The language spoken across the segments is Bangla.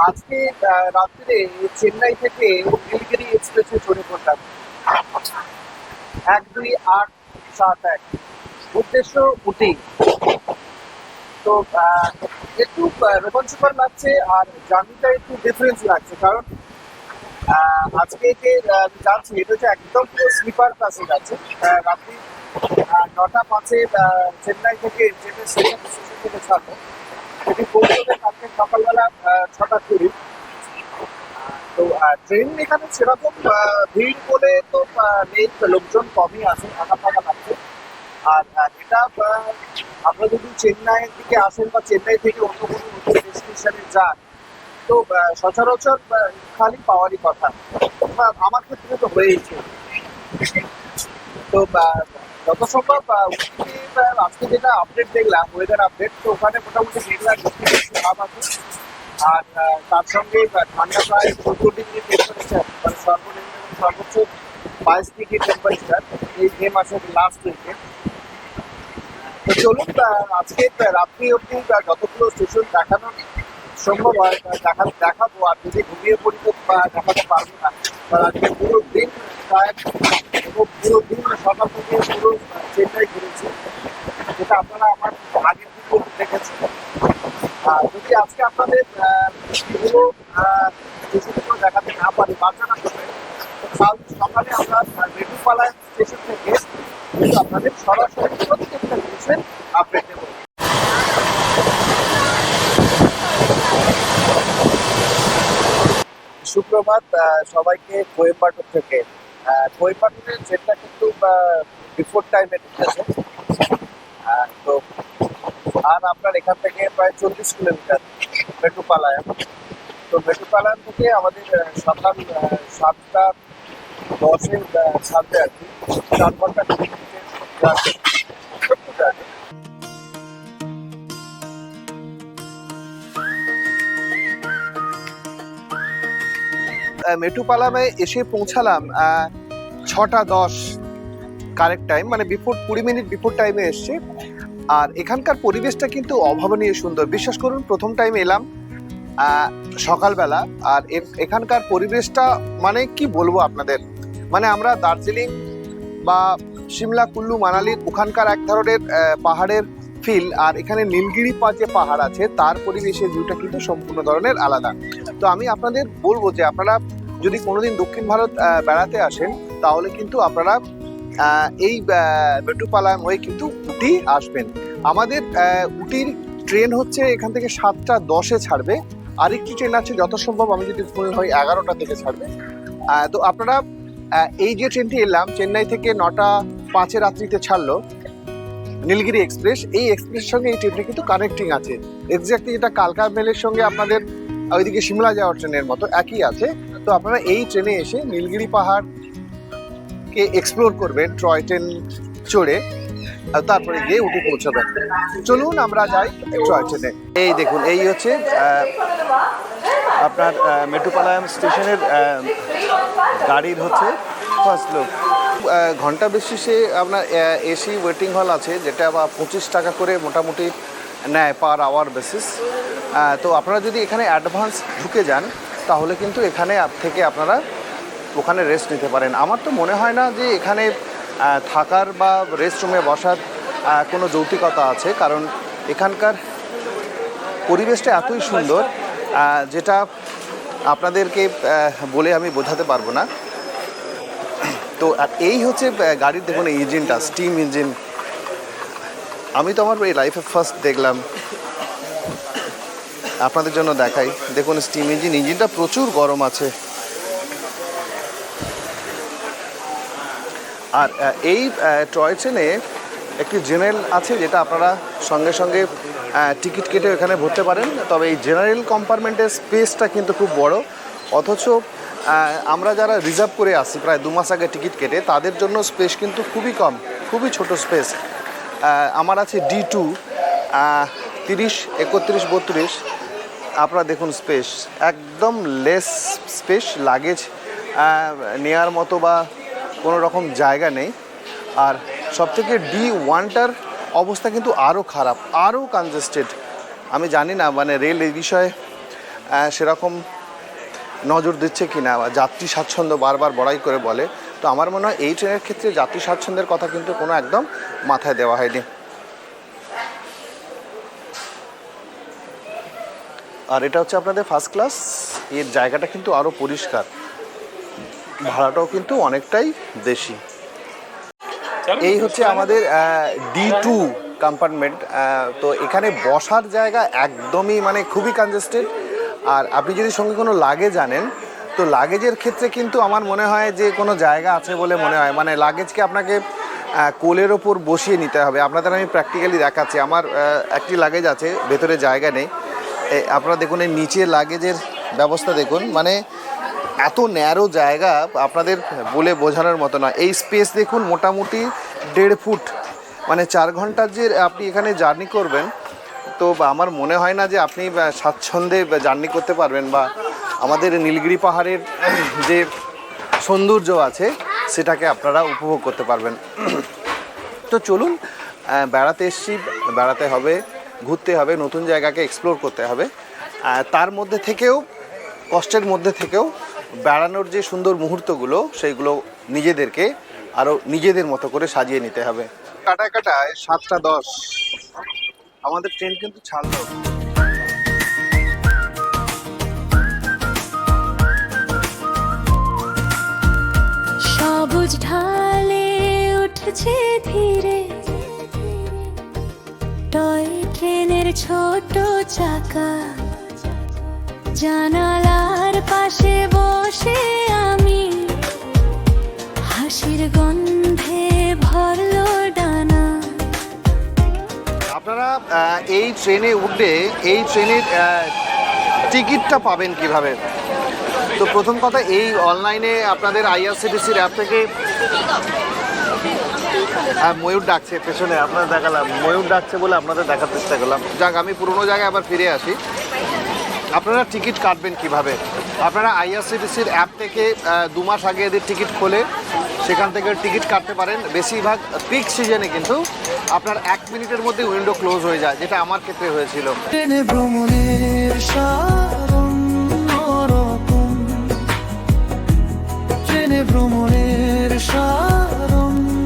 আজকে রাত্রে চেন্নাই থেকে নীলগিরি এক্সপ্রেসে চড়ে পড়লাম 12871। উদ্দেশ্য উটি। তো একটু রোমাঞ্চকর লাগছে আর জার্নিটা একটু ডিফারেন্স লাগছে, কারণ আজকে যে যাচ্ছি এটা হচ্ছে একদম পুরো স্লিপার ক্লাসে যাচ্ছে। রাত্রি 9টা 5-এ চেন্নাই থেকে ট্রেনের স্টেশন থেকে ছাড়বো, সেটি পৌঁছবে কালকে সকালবেলা 6টা 20। তো ট্রেন এখানে সেরকম ভিড় বলে তো নেই, লোকজন কমই আছে, ফাঁকা ফাঁকা লাগছে। আর এটা আপনারা যদি চেন্নাইয়ের দিকে আসেন বা চেন্নাই থেকে অন্য কোনো ডেস্টিনেশনে যান, তো সচরাচর খালি পাওয়ারই কথা। আমার ক্ষেত্রে তো হয়েইছে। তো যত সম্ভব আজকে যেটা আপডেট দেখলাম, ওয়েদার আপডেট, তো ওখানে মোটামুটি মেঘলা ভাব আছে। আর তার সঙ্গে ঠান্ডা প্রায় 14 ডিগ্রি টেম্পারেচার, মানে সর্বনিম্ন এবং সর্বোচ্চ 22 ডিগ্রি টেম্পারেচার এই মে মাসের লাস্ট উইকে। তো চলুন আজকে রাত্রি অব্দি যতগুলো স্টেশন দেখানো সম্ভব হয় দেখাবো। আর যদি ঘুমিয়ে পড়ি তো দেখাতে পারবো না, কারণ আজকে পুরো দিন প্রায় পুরো দিন সকাল থেকে পুরো চেন্নাই ঘুরেছি, যেটা আপনারা আমার আগের দিকে দেখেছেন। যদি আজকে আপনাদের পুরো স্টেশনগুলো দেখাতে না পারি, বাচ্চারা করবে, তো কাল সকালে আমরা মেটুপালায় স্টেশন থেকে কিন্তু আপনাদের সরাসরি প্রত্যেকটা জিনিসের আপডেট দেবো। সুপ্রভাত সবাইকে কোয়েম্বাটোর থেকে। কোয়েম্বাটোরের ট্রেনটা কিন্তু বিফোর টাইমে ঢুকেছে। তো আর আপনার এখান থেকে প্রায় 40 কিলোমিটার মেট্রোপালায়ন। তো মেট্রোপালায়ন থেকে আমাদের সকাল 7টা 10-এ ছাড়বে আর কি, 4 ঘন্টা 20 মিনিটের জার্নি। মেট্রোপালামে এসে পৌঁছালাম 6টা 10 কারেক্ট টাইম, মানে 20 মিনিট বিফোর টাইমে এসছে। আর এখানকার পরিবেশটা কিন্তু অভাবনীয় সুন্দর। বিশ্বাস করুন, প্রথম টাইম এলাম সকালবেলা, আর এখানকার পরিবেশটা মানে কি বলবো আপনাদের, মানে আমরা দার্জিলিং বা সিমলা কুল্লু মানালির ওখানকার এক ধরনের পাহাড়ের ফিল, আর এখানে নীলগিরি যে পাহাড় আছে তার পরিবেশের ভিউটা কিন্তু সম্পূর্ণ ধরনের আলাদা। তো আমি আপনাদের বলবো যে আপনারা যদি কোনোদিন দক্ষিণ ভারত বেড়াতে আসেন, তাহলে কিন্তু আপনারা এই মেট্রোপালায়ন হয়ে কিন্তু উটি আসবেন। আমাদের উটির ট্রেন হচ্ছে এখান থেকে 7টা 10-এ ছাড়বে। আরেকটি ট্রেন আছে যত সম্ভব, আমি যদি ভুল হয় 11টা থেকে ছাড়বে। তো আপনারা এই যে ট্রেনটি এলাম চেন্নাই থেকে 9টা 5-এ রাত্রিতে ছাড়লো নীলগিরি এক্সপ্রেস, এই এক্সপ্রেসের সঙ্গে এই ট্রেনটা কিন্তু কানেক্টিং আছে। এক্স্যাক্টলি যেটা কালকা মেলের সঙ্গে আপনাদের ওইদিকে সিমলা যাওয়ার ট্রেনের মতো একই আছে। তো আপনারা এই ট্রেনে এসে নীলগিরি পাহাড়কে এক্সপ্লোর করবেন টয় ট্রেন চড়ে, তারপরে গিয়ে উঠে পৌঁছাবেন। চলুন আমরা যাই টয় ট্রেনে। এই দেখুন, এই হচ্ছে আপনার মেট্রোপালায়াম স্টেশনের গাড়ির হচ্ছে ফার্স্ট লুক। ঘন্টা বেসিসে আপনার এসি ওয়েটিং হল আছে, যেটা বা 25 টাকা করে মোটামুটি নেয় পার আওয়ার বেসিস। তো আপনারা যদি এখানে অ্যাডভান্স ঢুকে যান, তাহলে কিন্তু এখানে থেকে আপনারা ওখানে রেস্ট নিতে পারেন। আমার তো মনে হয় না যে এখানে থাকার বা রেস্ট রুমে বসার কোনো যৌক্তিকতা আছে, কারণ এখানকার পরিবেশটা এতই সুন্দর, যেটা আপনাদেরকে বলে আমি বোঝাতে পারবো না। তো এই হচ্ছে গাড়ির, দেখুন এই ইঞ্জিনটা স্টিম ইঞ্জিন, আমি তো আমার এই লাইফে ফার্স্ট দেখলাম, আপনাদের জন্য দেখাই। দেখুন স্টিম ইঞ্জিনটা প্রচুর গরম আছে। আর এই টয় ট্রেনে একটি জেনারেল আছে, যেটা আপনারা সঙ্গে সঙ্গে টিকিট কেটে এখানে ভরতে পারেন। তবে এই জেনারেল কম্পার্টমেন্টের স্পেসটা কিন্তু খুব বড়, অথচ আমরা যারা রিজার্ভ করে আসি প্রায় 2 মাস আগে টিকিট কেটে, তাদের জন্য স্পেস কিন্তু খুবই কম, খুবই ছোট স্পেস। আমার আছে D2, 30, 31, 32। আপনারা দেখুন স্পেস একদম লেস স্পেস, লাগেজ নেওয়ার মতো বা কোনো রকম জায়গা নেই। আর সবথেকে D1টার অবস্থা কিন্তু আরও খারাপ, আরও কনজেস্টেড। আমি জানি না মানে রেল এই বিষয়ে সেরকম নজর দিচ্ছে কিনা, যাত্রী স্বাচ্ছন্দ্য বারবার বড়াই করে বলে। তো আমার মনে হয় এই ট্রেনের ক্ষেত্রে যাত্রী স্বাচ্ছন্দ্যের কথা কিন্তু কোনো একদম মাথায় দেওয়া হয়নি। আর এটা হচ্ছে আপনাদের ফার্স্ট ক্লাস। এর জায়গাটা কিন্তু আরও পরিষ্কার, ভাড়াটাও কিন্তু অনেকটাই বেশি। এই হচ্ছে আমাদের D2 কম্পার্টমেন্ট। তো এখানে বসার জায়গা একদমই মানে খুবই কনজেস্টেড। আর আপনি যদি সঙ্গে কোনো লাগেজ আনেন, তো লাগেজের ক্ষেত্রে কিন্তু আমার মনে হয় যে কোনো জায়গা আছে বলে মনে হয়। মানে লাগেজকে আপনাকে কোলের ওপর বসিয়ে নিতে হবে। আপনাদের আমি প্র্যাকটিক্যালি দেখাচ্ছি। আমার একটি লাগেজ আছে, ভেতরে জায়গা নেই। আপনারা দেখুন এই নিচে লাগেজের ব্যবস্থা দেখুন, মানে এত ন্যারো জায়গা আপনাদের বলে বোঝানোর মতো না। এই স্পেস দেখুন, মোটামুটি 1.5 ফুট। মানে 4 ঘন্টার যে আপনি এখানে জার্নি করবেন, তো আমার মনে হয় না যে আপনি স্বাচ্ছন্দ্যে জার্নি করতে পারবেন, বা আমাদের নীলগিরি পাহাড়ের যে সৌন্দর্য আছে সেটাকে আপনারা উপভোগ করতে পারবেন। তো চলুন, বেড়াতে এসছি, বেড়াতে হবে, ঘুরতে হবে, নতুন জায়গাকে এক্সপ্লোর করতে হবে। তার মধ্যে থেকেও, কষ্টের মধ্যে থেকেও বেড়ানোর যে সুন্দর মুহূর্তগুলো, সেইগুলো নিজেদেরকে আরও নিজেদের মতো করে সাজিয়ে নিতে হবে। কাটায় কাটায় 7টা 10 আমাদের ট্রেন কিন্তু ছাড়লো। সবুজ ঢালে উঠছে ধীরে টয় ট্রেনের ছোট চাকা, জানালার পাশে বসে আমি, হাসির গন্ধে ভরলো ডানা। আপনারা এই ট্রেনে উঠে এই ট্রেনের টিকিটটা পাবেন কিভাবে? তো প্রথম কথা, এই অনলাইনে আপনাদের IRCTC-র অ্যাপ থেকে ময়ূর ডাকছে পেছনে, আপনাদের দেখালাম, ময়ূর ডাকছে বলে আপনাদের দেখার চেষ্টা করলাম। যাক, আমি পুরোনো জায়গায় আবার ফিরে আসি। আপনারা টিকিট কাটবেন কিভাবে? আপনারা IRCTC-র অ্যাপ থেকে 2 মাস আগে এদের টিকিট খোলে, সেখান থেকে টিকিট কাটতে পারেন। বেশিরভাগ পিক সিজনে কিন্তু আপনার 1 মিনিটের মধ্যে উইন্ডো ক্লোজ হয়ে যায়, যেটা আমার ক্ষেত্রে হয়েছিল। ট্রেনে ভ্রমণের সারণ্যরকম, ট্রেনে ভ্রমণের সারণ্যরকম,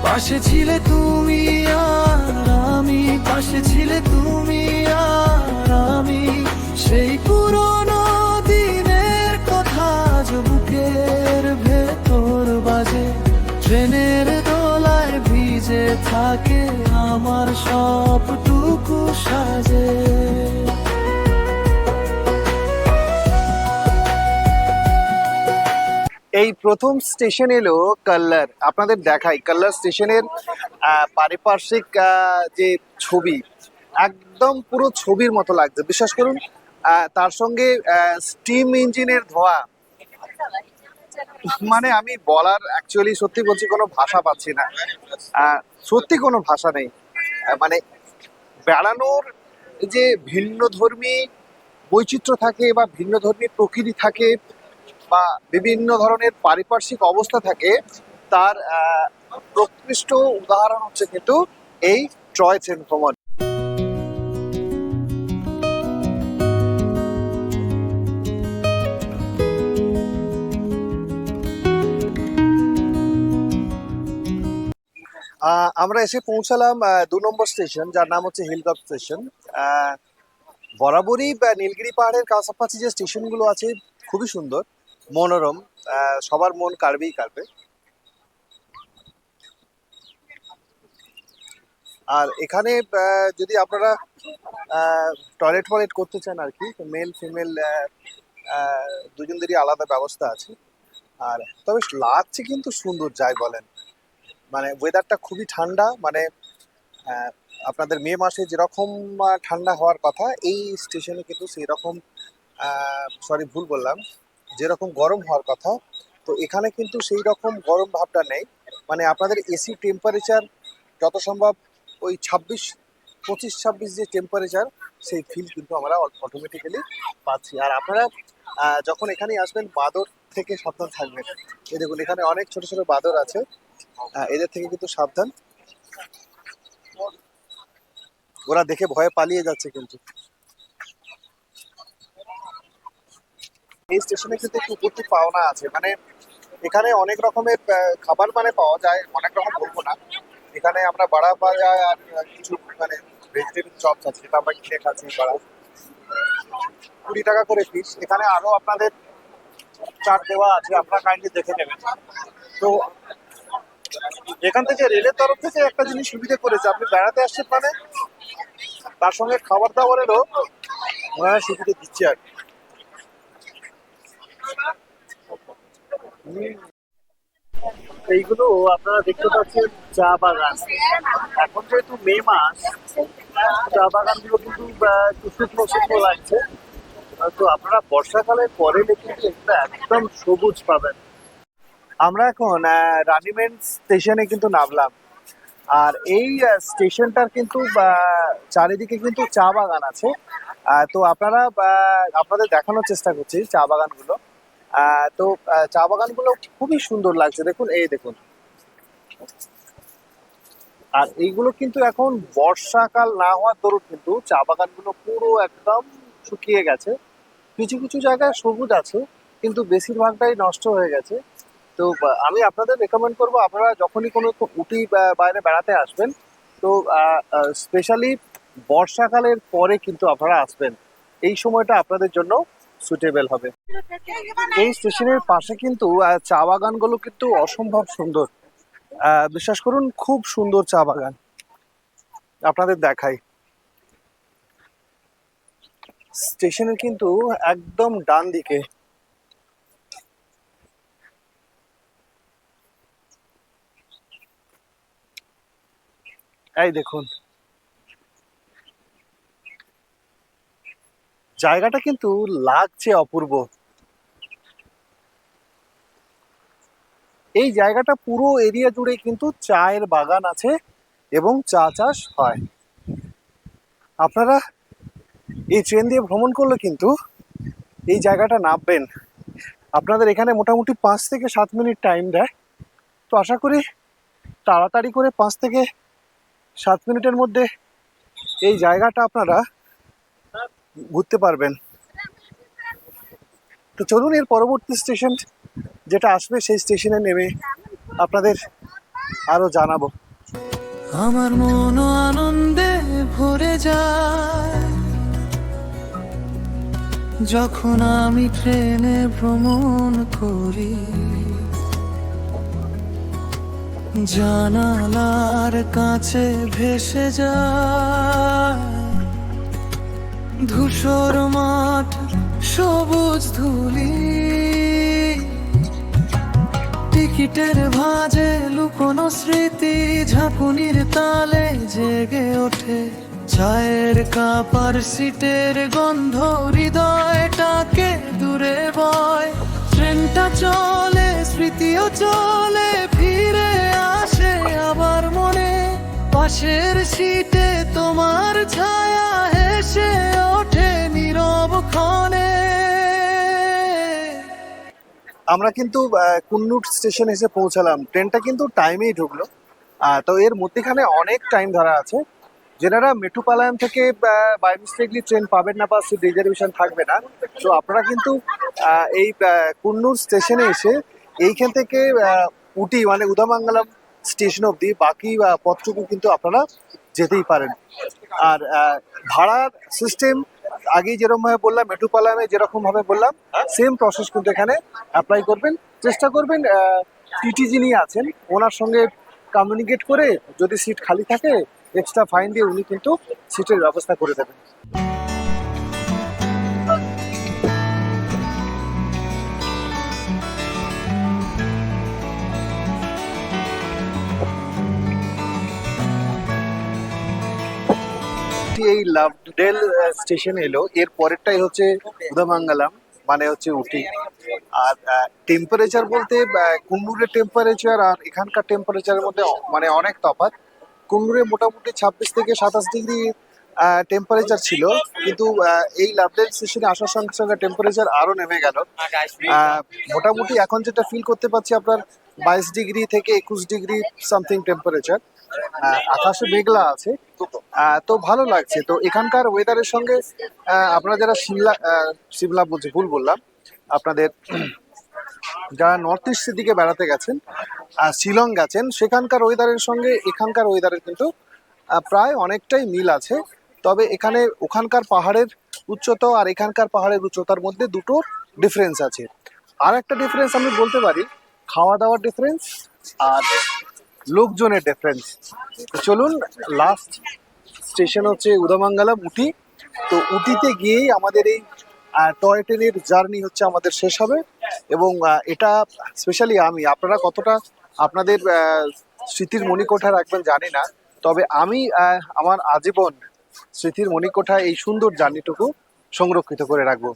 পাশে ছিলে তুমি আর আমি, পাশে ছিলে তুমি আর আমি, সেই পুরনো দিনের কথা আজ বুকের ভেতর বাজে, ট্রেনের দোলায় ভিজে থাকে আমার সবটুকু সাজে। এই প্রথম স্টেশন এলো কাল্লার। আপনাদের দেখাই কাল্লার স্টেশনের পারিপার্শ্বিক যে ছবি, একদম পুরো ছবির মতো লাগছে, বিশ্বাস করুন। তার সঙ্গে স্টিম ইঞ্জিনের ধোঁয়া, মানে আমি বলার, অ্যাকচুয়ালি সত্যি বলছি, কোনো ভাষা পাচ্ছি না। সত্যি কোনো ভাষা নেই। মানে বেড়ানোর যে ভিন্ন ধর্মী বৈচিত্র্য থাকে, বা ভিন্ন ধর্মী প্রকৃতি থাকে, বা বিভিন্ন ধরনের পারিপার্শ্বিক অবস্থা থাকে, তার প্রকৃষ্ট উদাহরণ হচ্ছে কিন্তু এই টয় ট্রেন ভ্রমণ। আমরা এসে পৌঁছালাম 2 নম্বর স্টেশন, যার নাম হচ্ছে হিলটপ স্টেশন। বরাবরই নীলগিরি পাহাড়ের কাছাকাছি যে স্টেশনগুলো আছে খুবই সুন্দর, মনোরম, সবার মন কাড়বেই কাড়বে। আর এখানে যদি আপনারা টয়লেট করতে চান আর কি, মেল ফিমেল দুজনদেরই আলাদা ব্যবস্থা আছে। আর তবে লাগছে কিন্তু সুন্দর, যাই বলেন। মানে ওয়েদারটা খুবই ঠান্ডা, মানে আপনাদের মে মাসে যেরকম ঠান্ডা হওয়ার কথা, এই স্টেশনে কিন্তু সেই রকম, সরি ভুল বললাম, যেরকম গরম হওয়ার কথা, তো এখানে কিন্তু সেই রকম গরম ভাবটা নেই। মানে আপনাদের এসি টেম্পারেচার যত সম্ভব ওই 25-26 যে টেম্পারেচার, সেই ফিল কিন্তু আমরা অটোমেটিক্যালি পাচ্ছি। আর আপনারা যখন এখানে আসবেন, বাদর থেকে সাবধান থাকবেন। এই দেখুন, এখানে অনেক ছোট ছোট বাদর আছে, এদের থেকে কিন্তু সাবধান। ওরা দেখে ভয়ে পালিয়ে যাচ্ছে কিন্তু। এই স্টেশনে কিন্তু একটু উপস্থিত পাওনা আছে, মানে এখানে অনেক রকমের খাবার মানে পাওয়া যায়, অনেক রকম বলবো না। এখানে আমরা বাড়া পাওয়া যায় আর কিছু মানে ভেজিটেবল চপস আছে, যেটা আমরা কিনে খাচ্ছি। বাড়া 20 টাকা করে পিস। এখানে আরো আপনাদের চাট দেওয়া আছে, আপনারা কাইন্ডলি দেখে নেবেন। তো এখান থেকে রেলের তরফ থেকে একটা জিনিস সুবিধা করেছে, আপনি বেড়াতে আসছেন মানে তার সঙ্গে খাবার দাবারেরও ওনারা সুবিধা দিচ্ছে আর কি। এইগুলো আপনারা দেখতে পাচ্ছেন চা বাগান। এখন যেহেতু মে মাস, চা বাগানগুলো কিন্তু একটু শুকনো শুকনো লাগছে। তো আপনারা বর্ষাকালের পরে কিন্তু এগুলো একদম সবুজ পাবেন। আমরা এখন রানীমেন্ট স্টেশনে কিন্তু নামলাম, আর এই স্টেশনটার কিন্তু চারিদিকে কিন্তু চা বাগান আছে। তো আপনারা আপনাদের দেখানোর চেষ্টা করছি চা বাগানগুলো। তো চা বাগানগুলো খুবই সুন্দর লাগছে, দেখুন এই দেখুন। আর এইগুলো কিন্তু এখন বর্ষাকাল না হওয়ার দরুন কিন্তু চা বাগানগুলো পুরো একদম শুকিয়ে গেছে। কিছু কিছু জায়গায় সবুজ আছে, কিন্তু বেশিরভাগটাই নষ্ট হয়ে গেছে। তো আমি আপনাদের রেকমেন্ড করবো, আপনারা যখনই কোনো উটি বাইরে বেড়াতে আসবেন, তো স্পেশালি বর্ষাকালের পরে কিন্তু আপনারা আসবেন। এই সময়টা আপনাদের জন্য সুটেবল হবে। এই স্টেশনের পাশে কিন্তু চা বাগানগুলো কিন্তু অসম্ভব সুন্দর। বিশ্বাস করুন, খুব সুন্দর চা বাগান। আপনাদের দেখাই, স্টেশনের কিন্তু একদম ডান দিকে। এই দেখুন, জায়গাটা কিন্তু লাগছে অপূর্ব। এই জায়গাটা পুরো এরিয়া জুড়ে কিন্তু চায়ের বাগান আছে এবং চা চাষ হয়। আপনারা এই ট্রেন দিয়ে ভ্রমণ করলে কিন্তু এই জায়গাটা নামবেন, আপনাদের এখানে মোটামুটি 5 থেকে 7 মিনিট টাইম দেয়। তো আশা করি তাড়াতাড়ি করে 5 থেকে 7 মিনিটের মধ্যে এই জায়গাটা আপনারা ঘুরতে পারবেন। তো চলুন, এর পরবর্তী স্টেশন যেটা আসবে সেই স্টেশনে নেমে আপনাদের আরো জানাবো। আমার মন আনন্দে ভরে যায় যখন আমি ট্রেনে ভ্রমণ করি। জানালার কাছে ভেসে যায় ধূসর মাঠ, সবুজ ধুলি, টিকিটের ভাঁজে লুকোনো স্মৃতি, ঝাঁকুনির তালে জেগে ওঠে চায়ের কাপ আর সিটের গন্ধ, হৃদয়টাকে দূরে বয়। ট্রেনটা চলে, স্মৃতিও চলে, ফিরে আসে আবার মনে। পাশের সিটে তোমার ছায়া হেসে ওঠে নীরব ক্ষণে। আমরা কিন্তু কুন্নুর স্টেশন এসে পৌঁছালাম। ট্রেনটা কিন্তু টাইমেই ঢুকলো। তো এর মধ্যেখানে অনেক টাইম ধরা আছে। যেনারা মেট্রোপালায়ন থেকে বাই মিস্টেকলি ট্রেন পাবেন না বা সিট রিজার্ভেশন থাকবে না, তো আপনারা কিন্তু এই কুন্নুর স্টেশনে এসে এইখান থেকে উটি মানে উধামাঙ্গালাম স্টেশন অবধি বাকি পথটুকু কিন্তু আপনারা যেতেই পারেন। আর ভাড়ার সিস্টেম আগেই যেরকম ভাবে বললাম, মেট্রোপালামে যেরকম ভাবে বললাম, সেম প্রসেস কিন্তু এখানে অ্যাপ্লাই করবেন। চেষ্টা করবেন টিটি যিনি আছেন ওনার সঙ্গে কমিউনিকেট করে, যদি সিট খালি থাকে এক্সট্রা ফাইন দিয়ে উনি কিন্তু সিটের ব্যবস্থা করে দেবেন। এই লাভডেল স্টেশন এলো, এর পরেরটাই হচ্ছে উধামাঙ্গালাম মানে হচ্ছে উটি। আর টেম্পারেচার বলতে কুন্নুরের টেম্পারেচার আর এখানকার টেম্পারেচারের মধ্যে মানে অনেক তফাৎ। কুন্নুরে মোটামুটি 26 থেকে 27 ডিগ্রি টেম্পারেচার ছিল, কিন্তু এই লাভডেল স্টেশনে আসার সঙ্গে সঙ্গে টেম্পারেচার আরো নেমে গেল। মোটামুটি এখন যেটা ফিল করতে পারছি আপনার 22 ডিগ্রি থেকে 21 ডিগ্রি সামথিং টেম্পারেচার। আকাশে মেঘলা আছে, তো ভালো লাগছে। তো এখানকার ওয়েদারের সঙ্গে আপনারা যারা সিমলা বলছি, ভুল বললাম, আপনাদের যারা নর্থ ইস্টের দিকে বেড়াতে গেছেন, শিলং গেছেন, সেখানকার ওয়েদারের সঙ্গে এখানকার ওয়েদারের কিন্তু প্রায় অনেকটাই মিল আছে। তবে এখানে ওখানকার পাহাড়ের উচ্চতা আর এখানকার পাহাড়ের উচ্চতার মধ্যে দুটোর ডিফারেন্স আছে। আর একটা ডিফারেন্স আমি বলতে পারি, খাওয়া দাওয়ার ডিফারেন্স আর লোকজনের ডিফারেন্স। চলুন, লাস্ট স্টেশন হচ্ছে উদমঙ্গলম, উটি। তো উটিতে গিয়েই আমাদের এই টয় ট্রেনের জার্নি হচ্ছে আমাদের শেষ হবে। এবং এটা স্পেশালি আমি, আপনারা কতটা আপনাদের স্মৃতির মণিকোঠা রাখবেন জানি না, তবে আমি আমার আজীবন স্মৃতির মণিকোঠা এই সুন্দর জার্নিটুকু সংরক্ষিত করে রাখবো।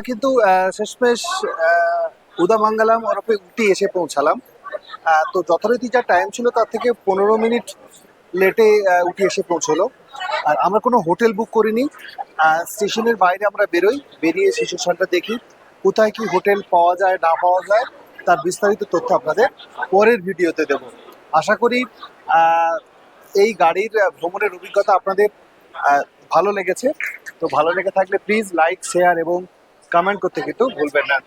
কিন্তু শেষমেশ উদমঙ্গলম ওরফে উটি এসে পৌঁছালাম। তো যথারীতি যা টাইম ছিল তার থেকে 15 মিনিট লেটে উটি এসে পৌঁছলো। আর আমরা কোনো হোটেল বুক করিনি, স্টেশনের বাইরে আমরা বেরিয়ে সিচুয়েশনটা দেখি, কোথায় কি হোটেল পাওয়া যায় না পাওয়া যায় তার বিস্তারিত তথ্য আপনাদের পরের ভিডিওতে দেব। আশা করি এই গাড়ির ভ্রমণের অভিজ্ঞতা আপনাদের ভালো লেগেছে। তো ভালো লেগে থাকলে প্লিজ লাইক, শেয়ার এবং কমেন্ট করতে কিন্তু ভুলবেন না।